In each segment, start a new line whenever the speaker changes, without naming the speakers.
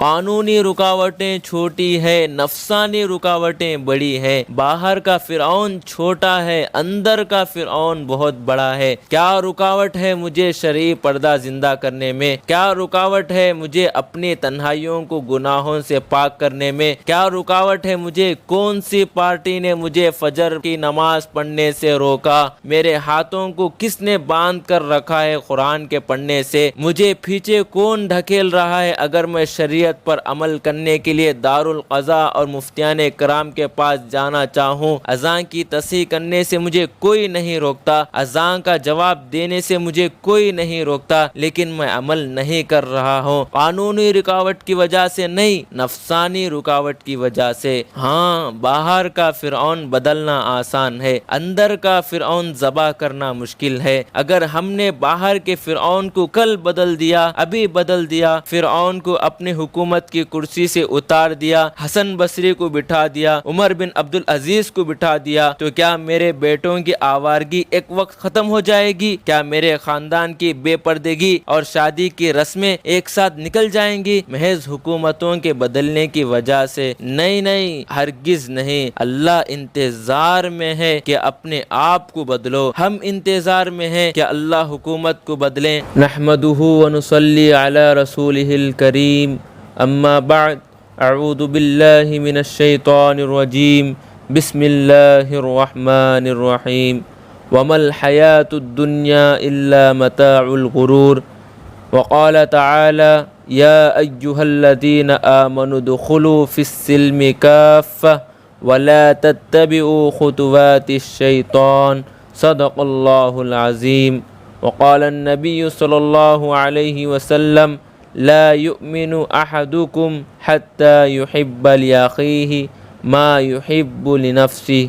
قانونی رکاوٹیں چھوٹی ہے، نفسانی رکاوٹیں بڑی ہے۔ باہر کا فرعون چھوٹا ہے، اندر کا فرعون بہت بڑا ہے۔ کیا رکاوٹ ہے مجھے شرعی پردہ زندہ کرنے میں؟ کیا رکاوٹ ہے مجھے اپنی تنہائیوں کو گناہوں سے پاک کرنے میں؟ کیا رکاوٹ ہے مجھے؟ کون سی پارٹی نے مجھے فجر کی نماز پڑھنے سے روکا؟ میرے ہاتھوں کو کس نے باندھ کر رکھا ہے قرآن کے پڑھنے سے؟ مجھے پیچھے کون ڈھکیل رہا ہے اگر میں شریعت پر عمل کرنے کے لیے دارالقضاء اور مفتیان کرام کے پاس جانا چاہوں؟ اذان کی تصحیح کرنے سے مجھے کوئی نہیں روکتا، اذان کا جواب دینے سے مجھے کوئی نہیں روکتا، لیکن میں عمل نہیں کر رہا ہوں۔ قانونی رکاوٹ کی وجہ سے نہیں، نفسانی رکاوٹ کی وجہ سے۔ ہاں، باہر کا فرعون بدلنا آسان ہے، اندر کا فرعون ذبح کرنا مشکل ہے۔ اگر ہم نے باہر کے فرعون کو کل بدل دیا، ابھی بدل دیا، فرعون کو اپنی حکومت کی کرسی سے اتار دیا، حسن بصری کو بٹھا دیا، عمر بن عبدالعزیز کو بٹھا دیا، تو کیا میرے بیٹوں کی آوارگی ایک وقت ختم ہو جائے گی؟ کیا میرے خاندان کی بے پردگی اور شادی کی رسمیں ایک ساتھ نکل جائیں گی محض حکومتوں کے بدلنے کی وجہ سے؟ نہیں نہیں، ہرگز نہیں۔ اللہ انتظار میں ہے کہ اپنے آپ کو بدلو، ہم انتظار میں ہیں کہ اللہ حکومت کو بدلیں۔ نحمدہ ونصلی علی رسولہ الکریم، اما بعد، اعوذ باللہ من الشیطان الرجیم، بسم اللہ الرحمن الرحیم، وما الحیاة الدنیا الا متاع الغرور، وقال تعالی یا ایہا الذین آمنوا ادخلوا فی السلم کافہ ولا تتبعوا خطوات الشیطان، صدق اللہ العظیم۔ وقال النبی صلی اللہ علیہ وسلم لا يؤمن احدکم حتی يحب لأخیہ ما يحب لنفسہ،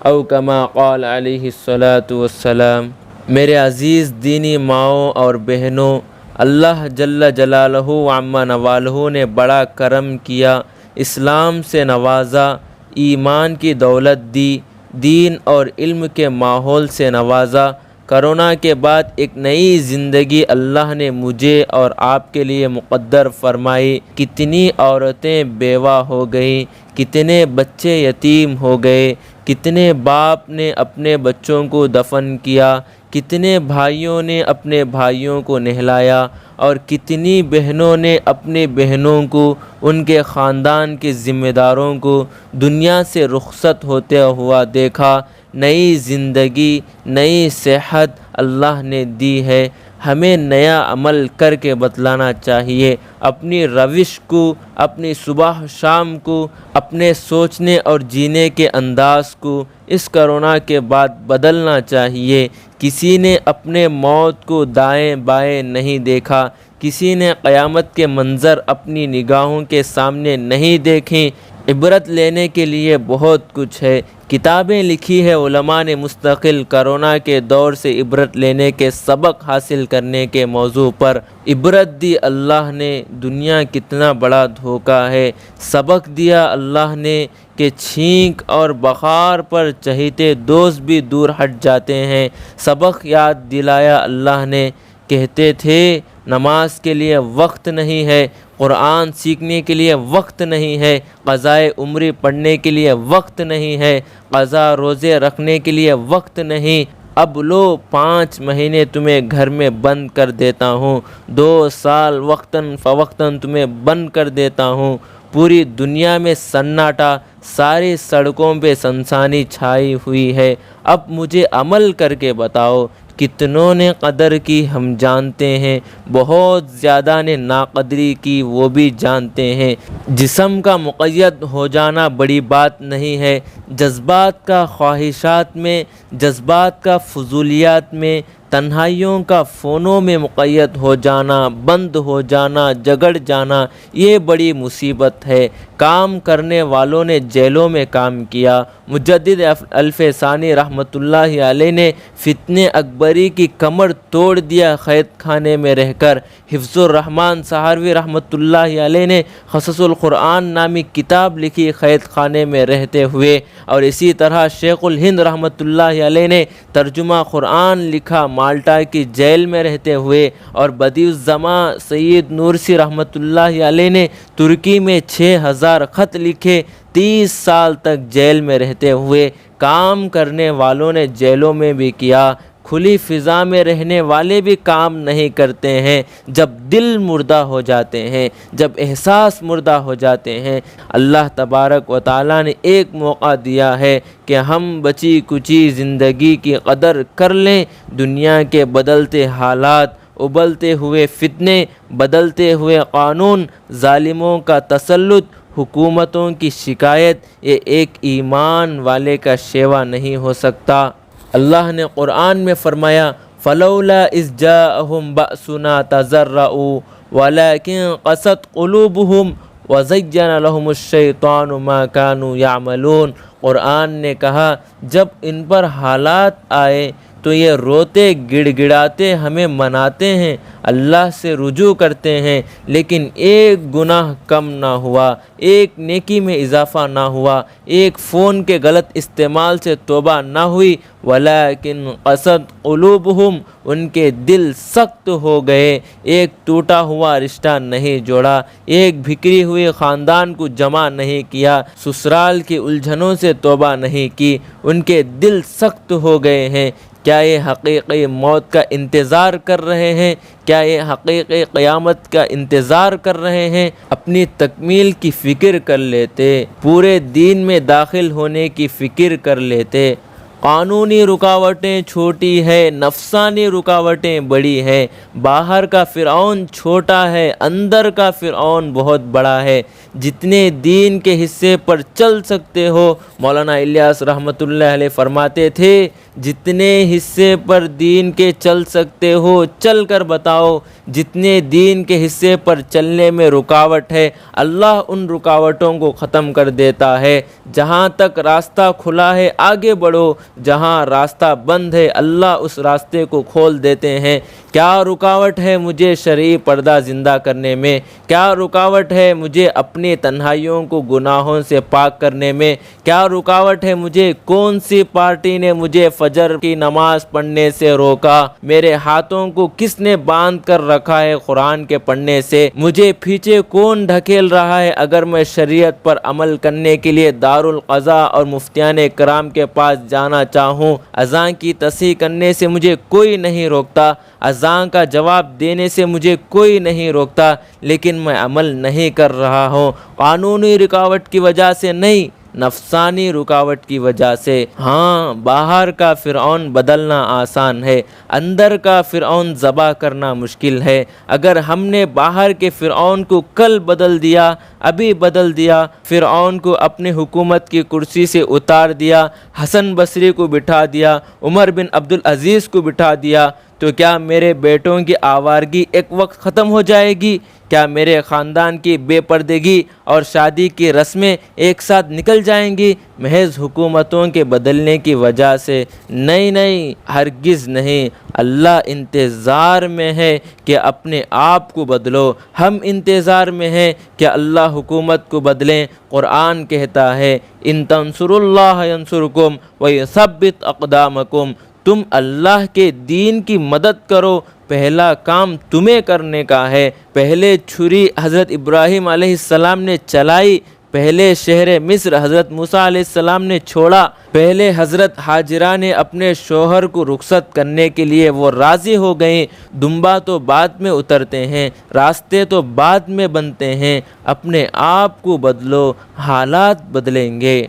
او کما قال علیہ الصلاۃ والسلام۔ میرے عزیز دینی ماؤں اور بہنوں، اللہ جل جلالہ وعم نوالہ نے بڑا کرم کیا، اسلام سے نوازا، ایمان کی دولت دی، دین اور علم کے ماحول سے نوازا۔ کرونا کے بعد ایک نئی زندگی اللہ نے مجھے اور آپ کے لیے مقدر فرمائی۔ کتنی عورتیں بیوہ ہو گئیں، کتنے بچے یتیم ہو گئے، کتنے باپ نے اپنے بچوں کو دفن کیا، کتنے بھائیوں نے اپنے بھائیوں کو نہلایا، اور کتنی بہنوں نے اپنی بہنوں کو، ان کے خاندان کے ذمہ داروں کو دنیا سے رخصت ہوتے ہوا دیکھا۔ نئی زندگی، نئی صحت اللہ نے دی ہے، ہمیں نیا عمل کر کے بتلانا چاہیے، اپنی روش کو، اپنی صبح شام کو، اپنے سوچنے اور جینے کے انداز کو اس کرونا کے بعد بدلنا چاہیے۔ کسی نے اپنے موت کو دائیں بائیں نہیں دیکھا، کسی نے قیامت کے منظر اپنی نگاہوں کے سامنے نہیں دیکھیں۔ عبرت لینے کے لیے بہت کچھ ہے، کتابیں لکھی ہے علماء نے مستقل کرونا کے دور سے عبرت لینے کے، سبق حاصل کرنے کے موضوع پر۔ عبرت دی اللہ نے، دنیا کتنا بڑا دھوکہ ہے۔ سبق دیا اللہ نے کہ چھینک اور بخار پر چہیتے دوست بھی دور ہٹ جاتے ہیں۔ سبق یاد دلایا اللہ نے، کہتے تھے نماز کے لیے وقت نہیں ہے، قرآن سیکھنے کے لیے وقت نہیں ہے، قضائے عمری پڑھنے کے لیے وقت نہیں ہے، قضا روزے رکھنے کے لیے وقت نہیں۔ اب لو 5 مہینے تمہیں گھر میں بند کر دیتا ہوں، 2 سال وقتاً فوقتاً تمہیں بند کر دیتا ہوں۔ پوری دنیا میں سناٹا، ساری سڑکوں پہ سنسانی چھائی ہوئی ہے۔ اب مجھے عمل کر کے بتاؤ، کتنوں نے قدر کی ہم جانتے ہیں، بہت زیادہ نے ناقدری کی وہ بھی جانتے ہیں۔ جسم کا مقید ہو جانا بڑی بات نہیں ہے، جذبات کا خواہشات میں، جذبات کا فضولیات میں، تنہائیوں کا فونوں میں مقید ہو جانا، بند ہو جانا، جگڑ جانا، یہ بڑی مصیبت ہے۔ کام کرنے والوں نے جیلوں میں کام کیا۔ مجدد الف ثانی رحمۃ اللہ علیہ نے فتنہ اکبری کی کمر توڑ دیا قید خانے میں رہ کر۔ حفظ الرحمن سہروردی رحمۃ اللہ علیہ نے قصص القرآن نامی کتاب لکھی قید خانے میں رہتے ہوئے، اور اسی طرح شیخ الہند رحمۃ اللہ علیہ نے ترجمہ قرآن لکھا مالٹا کی جیل میں رہتے ہوئے، اور بدیع الزماں سید نورسی رحمۃ اللہ علیہ نے ترکی میں 6000 خط لکھے، 30 سال تک جیل میں رہتے ہوئے۔ کام کرنے والوں نے جیلوں میں بھی کیا، کھلی فضا میں رہنے والے بھی کام نہیں کرتے ہیں۔ جب دل مردہ ہو جاتے ہیں، جب احساس مردہ ہو جاتے ہیں، اللہ تبارک و تعالیٰ نے ایک موقع دیا ہے کہ ہم بچی کچی زندگی کی قدر کر لیں۔ دنیا کے بدلتے حالات، ابلتے ہوئے فتنے، بدلتے ہوئے قانون، ظالموں کا تسلط، حکومتوں کی شکایت، یہ ایک ایمان والے کا شیوا نہیں ہو سکتا۔ اللہ نے قرآن میں فرمایا فَلَوْلَا إِذْ جَاءَهُمْ بَأْسُنَا تَضَرَّعُوا وَلَكِنْ قَسَتْ قُلُوبُهُمْ وَزَيَّنَ لَهُمُ الشَّيْطَانُ مَا كَانُوا يَعْمَلُونَ۔ قرآن نے کہا جب ان پر حالات آئے تو یہ روتے گڑ گڑاتے ہمیں مناتے ہیں، اللہ سے رجوع کرتے ہیں، لیکن ایک گناہ کم نہ ہوا، ایک نیکی میں اضافہ نہ ہوا، ایک فون کے غلط استعمال سے توبہ نہ ہوئی۔ وَلَكِنْ قَسَتْ قُلُوبُهُمْ، ان کے دل سخت ہو گئے، ایک ٹوٹا ہوا رشتہ نہیں جوڑا، ایک بکھری ہوئی خاندان کو جمع نہیں کیا، سسرال کی الجھنوں سے توبہ نہیں کی، ان کے دل سخت ہو گئے ہیں۔ کیا یہ حقیقی موت کا انتظار کر رہے ہیں؟ کیا یہ حقیقی قیامت کا انتظار کر رہے ہیں؟ اپنی تکمیل کی فکر کر لیتے، پورے دین میں داخل ہونے کی فکر کر لیتے۔ قانونی رکاوٹیں چھوٹی ہے، نفسانی رکاوٹیں بڑی ہے۔ باہر کا فرعون چھوٹا ہے، اندر کا فرعون بہت بڑا ہے۔ جتنے دین کے حصے پر چل سکتے ہو، مولانا الیاس رحمۃ اللہ علیہ فرماتے تھے جتنے حصے پر دین کے چل سکتے ہو چل کر بتاؤ۔ جتنے دین کے حصے پر چلنے میں رکاوٹ ہے، اللہ ان رکاوٹوں کو ختم کر دیتا ہے۔ جہاں تک راستہ کھلا ہے آگے بڑھو، جہاں راستہ بند ہے اللہ اس راستے کو کھول دیتے ہیں۔ کیا رکاوٹ ہے مجھے شرعی پردہ زندہ کرنے میں؟ کیا رکاوٹ ہے مجھے اپنی تنہائیوں کو گناہوں سے پاک کرنے میں؟ کیا رکاوٹ ہے مجھے کون سی پارٹی نے مجھے فجر کی نماز پڑھنے سے روکا؟ میرے ہاتھوں کو کس نے باندھ کر رکھا ہے قرآن کے پڑھنے سے؟ مجھے پیچھے کون ڈھکیل رہا ہے اگر میں شریعت پر عمل کرنے کے لیے دارالقضاء اور مفتیان کرام کے پاس جانا چاہوں؟ اذان کی تصحیح کرنے سے مجھے کوئی نہیں روکتا، اذان کا جواب دینے سے مجھے کوئی نہیں روکتا، لیکن میں عمل نہیں کر رہا ہوں۔ قانونی رکاوٹ کی وجہ سے نہیں، نفسانی رکاوٹ کی وجہ سے۔ ہاں، باہر کا فرعون بدلنا آسان ہے، اندر کا فرعون ذبح کرنا مشکل ہے۔ اگر ہم نے باہر کے فرعون کو کل بدل دیا، ابھی بدل دیا، فرعون کو اپنی حکومت کی کرسی سے اتار دیا، حسن بصری کو بٹھا دیا، عمر بن عبدالعزیز کو بٹھا دیا، تو کیا میرے بیٹوں کی آوارگی ایک وقت ختم ہو جائے گی؟ کیا میرے خاندان کی بے پردگی اور شادی کی رسمیں ایک ساتھ نکل جائیں گی محض حکومتوں کے بدلنے کی وجہ سے؟ نہیں نہیں، ہرگز نہیں۔ اللہ انتظار میں ہے کہ اپنے آپ کو بدلو، ہم انتظار میں ہیں کہ اللہ حکومت کو بدلیں۔ قرآن کہتا ہے ان تنصروا اللہ ینصرکم ویثبت اقدامکم، تم اللہ کے دین کی مدد کرو، پہلا کام تمہیں کرنے کا ہے۔ پہلے چھری حضرت ابراہیم علیہ السلام نے چلائی، پہلے شہر مصر حضرت موسیٰ علیہ السلام نے چھوڑا، پہلے حضرت حاجرہ نے اپنے شوہر کو رخصت کرنے کے لیے وہ راضی ہو گئیں۔ دمبا تو بعد میں اترتے ہیں، راستے تو بعد میں بنتے ہیں۔ اپنے آپ کو بدلو، حالات بدلیں گے۔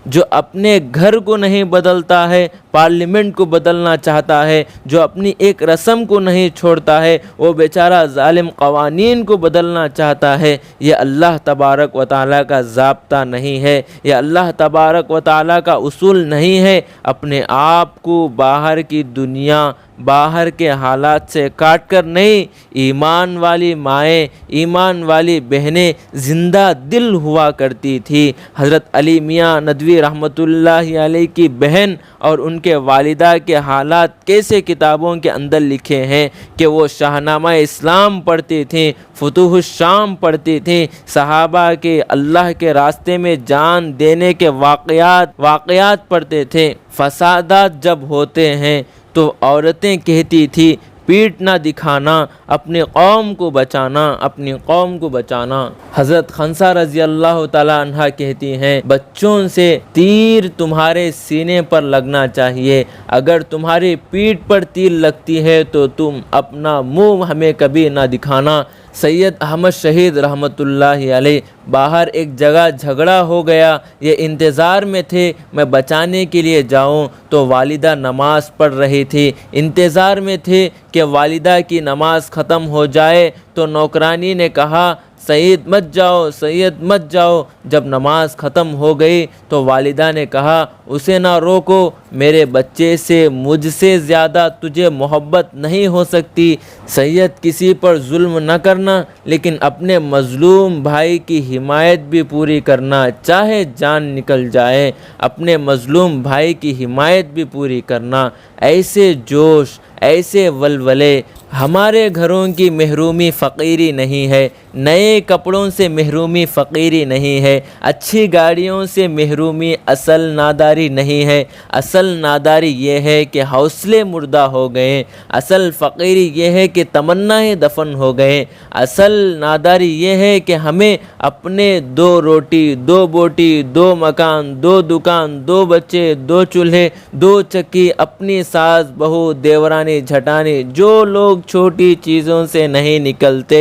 جو اپنے گھر کو نہیں بدلتا ہے پارلیمنٹ کو بدلنا چاہتا ہے، جو اپنی ایک رسم کو نہیں چھوڑتا ہے وہ بیچارہ ظالم قوانین کو بدلنا چاہتا ہے۔ یہ اللہ تبارک و تعالیٰ کا ضابطہ نہیں ہے، یہ اللہ تبارک و تعالیٰ کا اصول نہیں ہے۔ اپنے آپ کو باہر کی دنیا، باہر کے حالات سے کاٹ کر نہیں، ایمان والی مائیں، ایمان والی بہنیں زندہ دل ہوا کرتی تھی۔ حضرت علی میاں ندوی رحمۃ اللہ علیہ کی بہن اور ان کے والدہ کے حالات کیسے کتابوں کے اندر لکھے ہیں کہ وہ شاہنامہ اسلام پڑھتی تھیں، فتوح الشام پڑھتی تھیں، صحابہ کے اللہ کے راستے میں جان دینے کے واقعات پڑھتے تھے۔ فسادات جب ہوتے ہیں تو عورتیں کہتی تھی پیٹ نہ دکھانا، اپنی قوم کو بچانا، اپنی قوم کو بچانا۔ حضرت خنسا رضی اللہ تعالیٰ عنہ کہتی ہیں بچوں سے تیر تمہارے سینے پر لگنا چاہیے، اگر تمہاری پیٹھ پر تیر لگتی ہے تو تم اپنا منہ ہمیں کبھی نہ دکھانا۔ سید احمد شہید رحمۃ اللہ علیہ، باہر ایک جگہ جھگڑا ہو گیا، یہ انتظار میں تھے میں بچانے کے لیے جاؤں تو والدہ نماز پڑھ رہی تھی، انتظار میں تھے کہ والدہ کی نماز ختم ہو جائے تو نوکرانی نے کہا سید مت جاؤ، سید مت جاؤ۔ جب نماز ختم ہو گئی تو والدہ نے کہا اسے نہ روکو، میرے بچے سے مجھ سے زیادہ تجھے محبت نہیں ہو سکتی۔ سید کسی پر ظلم نہ کرنا، لیکن اپنے مظلوم بھائی کی حمایت بھی پوری کرنا، چاہے جان نکل جائے، اپنے مظلوم بھائی کی حمایت بھی پوری کرنا۔ ایسے جوش، ایسے ولولے۔ ہمارے گھروں کی محرومی فقیری نہیں ہے، نئے کپڑوں سے محرومی فقیری نہیں ہے، اچھی گاڑیوں سے محرومی اصل ناداری نہیں ہے۔ اصل ناداری یہ ہے کہ حوصلے مردہ ہو گئے، اصل فقیری یہ ہے کہ تمنائیں دفن ہو گئے، اصل ناداری یہ ہے کہ ہمیں اپنے 2 روٹی 2 بوٹی 2 مکان 2 دکان 2 بچے 2 چولہے 2 چکی، اپنی ساس بہو دیورانی جھٹانی، جو لوگ چھوٹی چیزوں سے نہیں نکلتے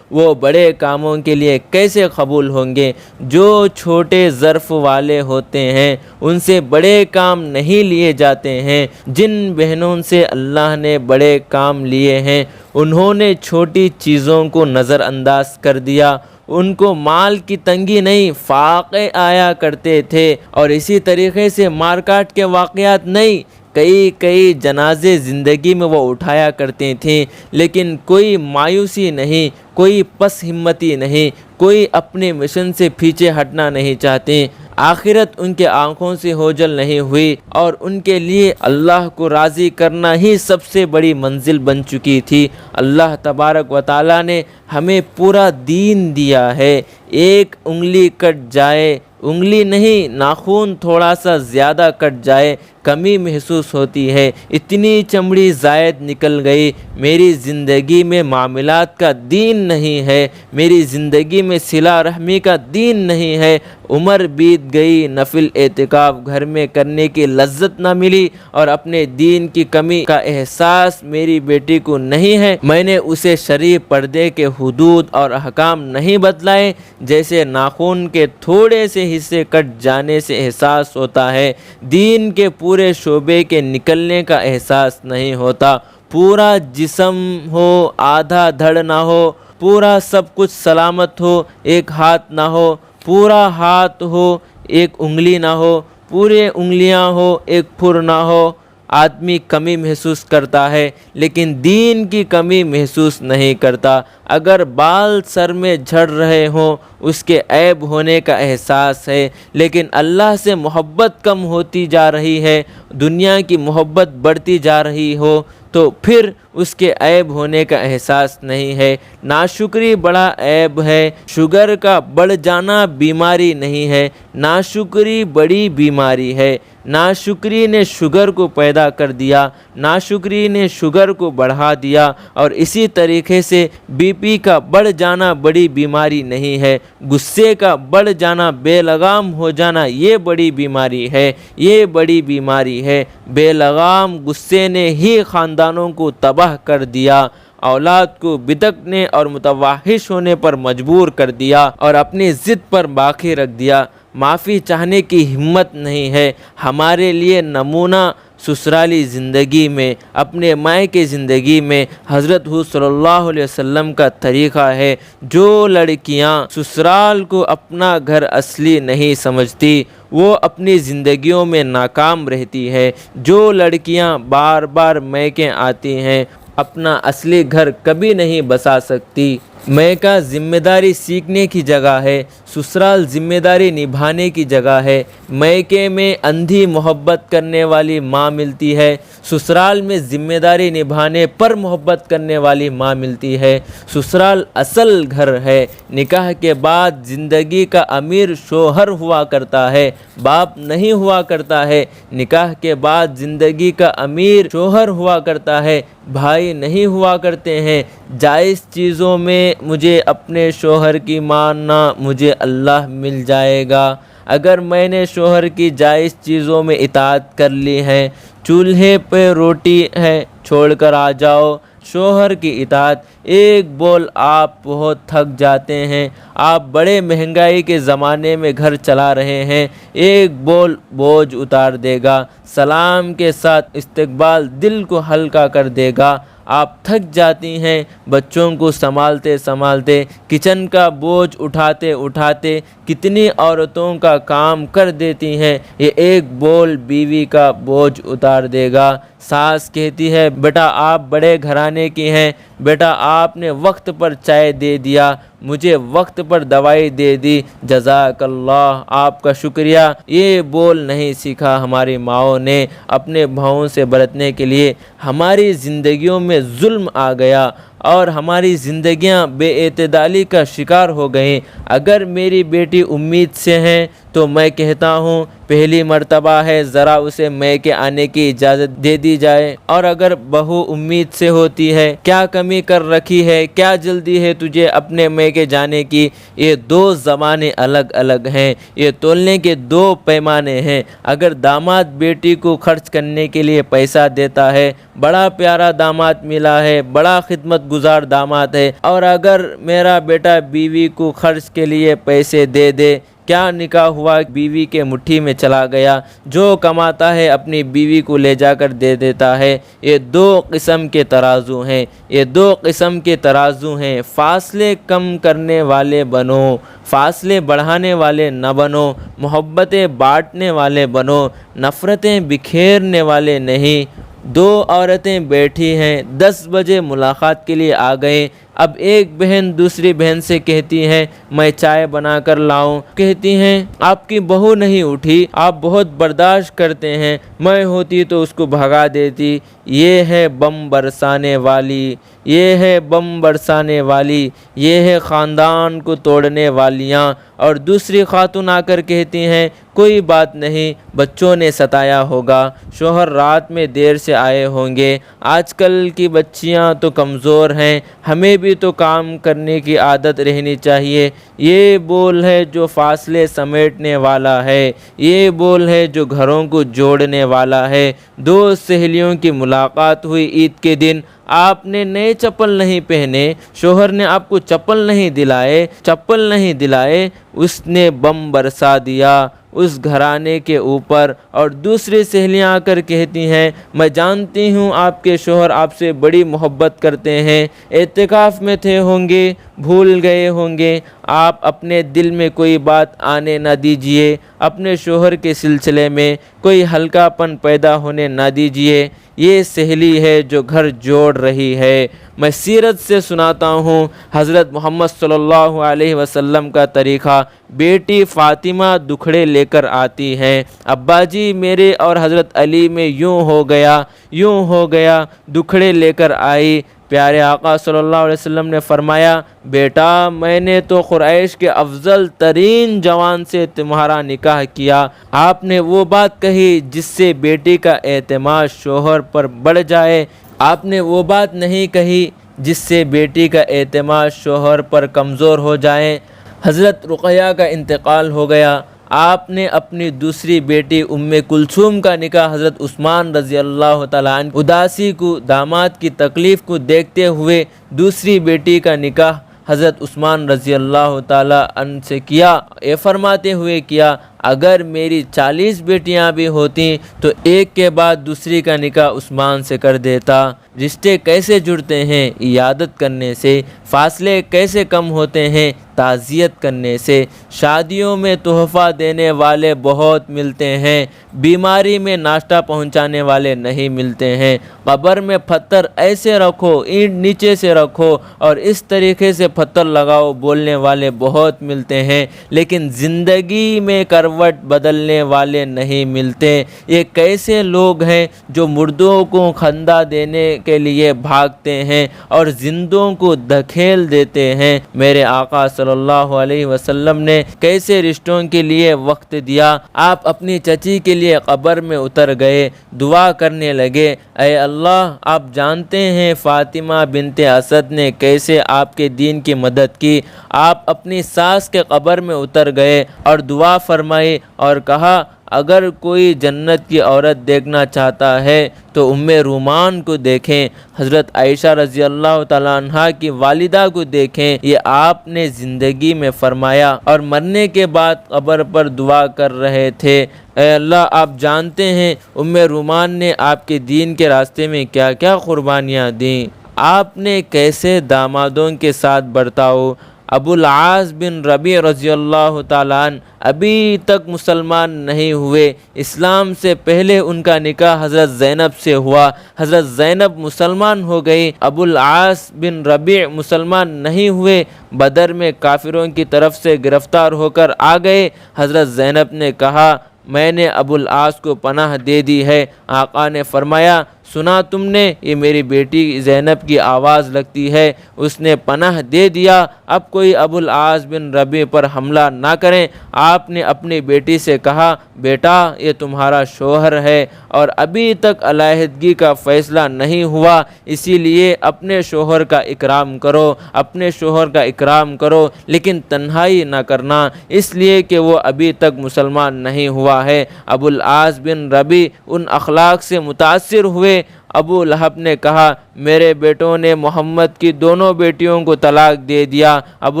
وہ بڑے کاموں کے لیے کیسے قبول ہوں گے؟ جو چھوٹے ظرف والے ہوتے ہیں ان سے بڑے کام نہیں لیے جاتے ہیں۔ جن بہنوں سے اللہ نے بڑے کام لیے ہیں انہوں نے چھوٹی چیزوں کو نظر انداز کر دیا، ان کو مال کی تنگی نہیں، فاقے آیا کرتے تھے، اور اسی طریقے سے مارکاٹ کے واقعات نہیں، کئی جنازے زندگی میں وہ اٹھایا کرتے تھے، لیکن کوئی مایوسی نہیں، کوئی پس ہمتی نہیں، کوئی اپنے مشن سے پیچھے ہٹنا نہیں چاہتے۔ آخرت ان کے آنکھوں سے اوجھل نہیں ہوئی اور ان کے لیے اللہ کو راضی کرنا ہی سب سے بڑی منزل بن چکی تھی۔ اللہ تبارک و تعالیٰ نے ہمیں پورا دین دیا ہے، ایک انگلی کٹ جائے، انگلی نہیں ناخن تھوڑا سا زیادہ کٹ جائے کمی محسوس ہوتی ہے، اتنی چمڑی زائد نکل گئی، میری زندگی میں معاملات کا دین نہیں ہے، میری زندگی میں صلہ رحمی کا دین نہیں ہے، عمر بیت گئی، نفل اعتکاف گھر میں کرنے کی لذت نہ ملی اور اپنے دین کی کمی کا احساس میری بیٹی کو نہیں ہے، میں نے اسے شریف پردے کے حدود اور احکام نہیں بتلائے، جیسے ناخن کے تھوڑے سے حصے کٹ جانے سے احساس ہوتا ہے، دین کے پورے شعبے کے نکلنے کا احساس نہیں ہوتا۔ پورا جسم ہو آدھا دھڑ نہ ہو، پورا سب کچھ سلامت ہو ایک ہاتھ نہ ہو، پورا ہاتھ ہو ایک انگلی نہ ہو، پورے انگلیاں ہو ایک پھر نہ ہو، آدمی کمی محسوس کرتا ہے لیکن دین کی کمی محسوس نہیں کرتا۔ اگر بال سر میں جھڑ رہے ہوں اس کے عیب ہونے کا احساس ہے، لیکن اللہ سے محبت کم ہوتی جا رہی ہے، دنیا کی محبت بڑھتی جا رہی ہو تو پھر اس کے عیب ہونے کا احساس نہیں ہے۔ ناشکری بڑا عیب ہے، شوگر کا بڑھ جانا بیماری نہیں ہے، ناشکری بڑی بیماری ہے۔ ناشکری نے شوگر کو پیدا کر دیا، ناشکری نے شوگر کو بڑھا دیا، اور اسی طریقے سے بی پی کا بڑھ جانا بڑی بیماری نہیں ہے، غصے کا بڑھ جانا، بے لگام ہو جانا یہ بڑی بیماری ہے، یہ بڑی بیماری ہے۔ بے لگام غصے نے ہی خاندانوں کو تباہ کر دیا، اولاد کو بدکنے اور متوحش ہونے پر مجبور کر دیا اور اپنی ضد پر باقی رکھ دیا۔ معافی چاہنے کی ہمت نہیں ہے۔ ہمارے لیے نمونہ سسرالی زندگی میں، اپنے مائکے زندگی میں حضرت صلی اللہ علیہ وسلم کا طریقہ ہے۔ جو لڑکیاں سسرال کو اپنا گھر اصلی نہیں سمجھتی وہ اپنی زندگیوں میں ناکام رہتی ہے۔ جو لڑکیاں بار بار میکے آتی ہیں اپنا اصلی گھر کبھی نہیں بسا سکتی۔ میکہ ذمہ داری سیکھنے کی جگہ ہے، سسرال ذمہ داری نبھانے کی جگہ ہے۔ میکے میں اندھی محبت کرنے والی ماں ملتی ہے، سسرال میں ذمہ داری نبھانے پر محبت کرنے والی ماں ملتی ہے۔ سسرال اصل گھر ہے۔ نکاح کے بعد زندگی کا امیر شوہر ہوا کرتا ہے، باپ نہیں ہوا کرتا ہے۔ نکاح کے بعد زندگی کا امیر شوہر ہوا کرتا ہے، بھائی نہیں ہوا کرتے ہیں۔ جائز چیزوں میں مجھے اپنے شوہر کی ماننا، مجھے اللہ مل جائے گا۔ اگر میں نے شوہر کی جائز چیزوں میں اطاعت کر لی ہے، چولہے پہ روٹی ہے چھوڑ کر آ جاؤ، شوہر کی اطاعت، ایک بول آپ بہت تھک جاتے ہیں، آپ بڑے مہنگائی کے زمانے میں گھر چلا رہے ہیں، ایک بول بوجھ اتار دے گا، سلام کے ساتھ استقبال دل کو ہلکا کر دے گا۔ آپ تھک جاتی ہیں بچوں کو سنبھالتے سنبھالتے، کچن کا بوجھ اٹھاتے اٹھاتے، کتنی عورتوں کا کام کر دیتی ہیں، یہ ایک بول بیوی کا بوجھ اتار دے گا۔ ساس کہتی ہے بیٹا آپ بڑے گھرانے کی ہیں، بیٹا آپ نے وقت پر چائے دے دیا، مجھے وقت پر دوائی دے دی، جزاک اللہ، آپ کا شکریہ۔ یہ بول نہیں سیکھا ہماری ماؤں نے اپنے بہوؤں سے برتنے کے لیے۔ ہماری زندگیوں میں ظلم آ گیا اور ہماری زندگیاں بے اعتدالی کا شکار ہو گئیں۔ اگر میری بیٹی امید سے ہیں تو میں کہتا ہوں پہلی مرتبہ ہے، ذرا اسے میکے آنے کی اجازت دے دی جائے۔ اور اگر بہو امید سے ہوتی ہے، کیا کمی کر رکھی ہے، کیا جلدی ہے تجھے اپنے میکے جانے کی؟ یہ دو زبانیں الگ الگ ہیں، یہ تولنے کے دو پیمانے ہیں۔ اگر داماد بیٹی کو خرچ کرنے کے لیے پیسہ دیتا ہے، بڑا پیارا داماد ملا ہے، بڑا خدمت گزار داماد ہے، اور اگر میرا بیٹا بیوی کو خرچ کے لیے پیسے دے دے، کیا نکاح ہوا بیوی کے مٹھی میں چلا گیا، جو کماتا ہے اپنی بیوی کو لے جا کر دے دیتا ہے۔ یہ دو قسم کے ترازو ہیں، یہ دو قسم کے ترازو ہیں۔ فاصلے کم کرنے والے بنو، فاصلے بڑھانے والے نہ بنو، محبتیں بانٹنے والے بنو، نفرتیں بکھیرنے والے نہیں۔ دو عورتیں بیٹھی ہیں، 10 بجے ملاقات کے لیے آ گئیں۔ اب ایک بہن دوسری بہن سے کہتی ہے میں چائے بنا کر لاؤں، کہتی ہیں آپ کی بہو نہیں اٹھی، آپ بہت برداشت کرتے ہیں، میں ہوتی تو اس کو بھگا دیتی۔ یہ ہے بم برسانے والی، یہ ہے بم برسانے والی، یہ ہے خاندان کو توڑنے والیاں۔ اور دوسری خاتون آ کر کہتی ہیں کوئی بات نہیں، بچوں نے ستایا ہوگا، شوہر رات میں دیر سے آئے ہوں گے، آج کل کی بچیاں تو کمزور ہیں، ہمیں بھی تو کام کرنے کی عادت رہنی چاہیے۔ یہ بول ہے جو فاصلے سمیٹنے والا ہے، یہ بول ہے جو گھروں کو جوڑنے والا ہے۔ دو سہیلیوں کی ملاقات ہوئی عید کے دن، آپ نے نئے چپل نہیں پہنے، شوہر نے آپ کو چپل نہیں دلائے، اس نے بم برسا دیا اس گھرانے کے اوپر۔ اور دوسری سہیلیاں آ کر کہتی ہیں میں جانتی ہوں آپ کے شوہر آپ سے بڑی محبت کرتے ہیں، اعتکاف میں تھے ہوں گے، بھول گئے ہوں گے، آپ اپنے دل میں کوئی بات آنے نہ دیجئے، اپنے شوہر کے سلسلے میں کوئی ہلکا پن پیدا ہونے نہ دیجئے۔ یہ سہیلی ہے جو گھر جوڑ رہی ہے۔ میں سیرت سے سناتا ہوں حضرت محمد صلی اللہ علیہ وسلم کا طریقہ۔ بیٹی فاطمہ دکھڑے لے کر آتی ہیں، ابا جی میرے اور حضرت علی میں یوں ہو گیا، دکھڑے لے کر آئی۔ پیارے آقا صلی اللہ علیہ وسلم نے فرمایا بیٹا میں نے تو قریش کے افضل ترین جوان سے تمہارا نکاح کیا۔ آپ نے وہ بات کہی جس سے بیٹی کا اعتماد شوہر پر بڑھ جائے، آپ نے وہ بات نہیں کہی جس سے بیٹی کا اعتماد شوہر پر کمزور ہو جائے۔ حضرت رقیہ کا انتقال ہو گیا، آپ نے اپنی دوسری بیٹی ام کلثوم کا نکاح حضرت عثمان رضی اللہ تعالیٰ عنہ اداسی کو، داماد کی تکلیف کو دیکھتے ہوئے دوسری بیٹی کا نکاح حضرت عثمان رضی اللہ تعالیٰ عنہ سے کیا، یہ فرماتے ہوئے کیا اگر میری 40 بیٹیاں بھی ہوتیں تو ایک کے بعد دوسری کا نکاح عثمان سے کر دیتا۔ رشتے کیسے جڑتے ہیں؟ عیادت کرنے سے۔ فاصلے کیسے کم ہوتے ہیں؟ تعزیت کرنے سے۔ شادیوں میں تحفہ دینے والے بہت ملتے ہیں، بیماری میں ناشتہ پہنچانے والے نہیں ملتے ہیں۔ قبر میں پتھر ایسے رکھو، اینٹ نیچے سے رکھو اور اس طریقے سے پتھر لگاؤ بولنے والے بہت ملتے ہیں، لیکن زندگی میں کروٹ بدلنے والے نہیں ملتے۔ یہ کیسے لوگ ہیں جو مردوں کو کھندا دینے کے لیے بھاگتے ہیں اور زندوں کو دھکیل دیتے ہیں۔ میرے آقا صلی اللہ علیہ وسلم نے کیسے رشتوں کے لیے وقت دیا۔ آپ اپنی چچی کے لیے قبر میں اتر گئے، دعا کرنے لگے، اے اللہ آپ جانتے ہیں فاطمہ بنت اسد نے کیسے آپ کے دین کی مدد کی۔ آپ اپنی ساس کے قبر میں اتر گئے اور دعا فرمائی اور کہا اگر کوئی جنت کی عورت دیکھنا چاہتا ہے تو ام رومان کو دیکھیں، حضرت عائشہ رضی اللہ تعالیٰ عنہ کی والدہ کو دیکھیں۔ یہ آپ نے زندگی میں فرمایا اور مرنے کے بعد قبر پر دعا کر رہے تھے، اے اللہ آپ جانتے ہیں ام رومان نے آپ کے دین کے راستے میں کیا کیا قربانیاں دیں۔ آپ نے کیسے دامادوں کے ساتھ برتاؤ۔ ابو العاص بن ربیع رضی اللہ تعالیٰ عنہ ابھی تک مسلمان نہیں ہوئے۔ اسلام سے پہلے ان کا نکاح حضرت زینب سے ہوا، حضرت زینب مسلمان ہو گئی، ابو العاص بن ربیع مسلمان نہیں ہوئے، بدر میں کافروں کی طرف سے گرفتار ہو کر آ گئے۔ حضرت زینب نے کہا میں نے ابو العاص کو پناہ دے دی ہے۔ آقا نے فرمایا سنا تم نے، یہ میری بیٹی زینب کی آواز لگتی ہے، اس نے پناہ دے دیا، اب کوئی ابو العاص بن ربیع پر حملہ نہ کریں۔ آپ نے اپنی بیٹی سے کہا بیٹا یہ تمہارا شوہر ہے اور ابھی تک علیحدگی کا فیصلہ نہیں ہوا، اسی لیے اپنے شوہر کا اکرام کرو، اپنے شوہر کا اکرام کرو، لیکن تنہائی نہ کرنا، اس لیے کہ وہ ابھی تک مسلمان نہیں ہوا ہے۔ ابو العاص بن ربیع ان اخلاق سے متاثر ہوئے۔ ابو لہب نے کہا میرے بیٹوں نے محمد کی دونوں بیٹیوں کو طلاق دے دیا، ابو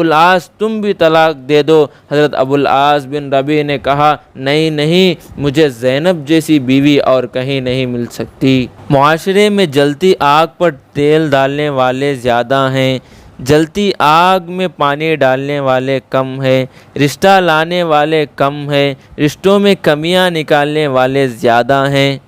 العاص تم بھی طلاق دے دو۔ حضرت ابو العاص بن ربیع نے کہا نہیں نہیں، مجھے زینب جیسی بیوی اور کہیں نہیں مل سکتی۔ معاشرے میں جلتی آگ پر تیل ڈالنے والے زیادہ ہیں، جلتی آگ میں پانی ڈالنے والے کم ہیں، رشتہ لانے والے کم ہیں، رشتوں میں کمیاں نکالنے والے زیادہ ہیں۔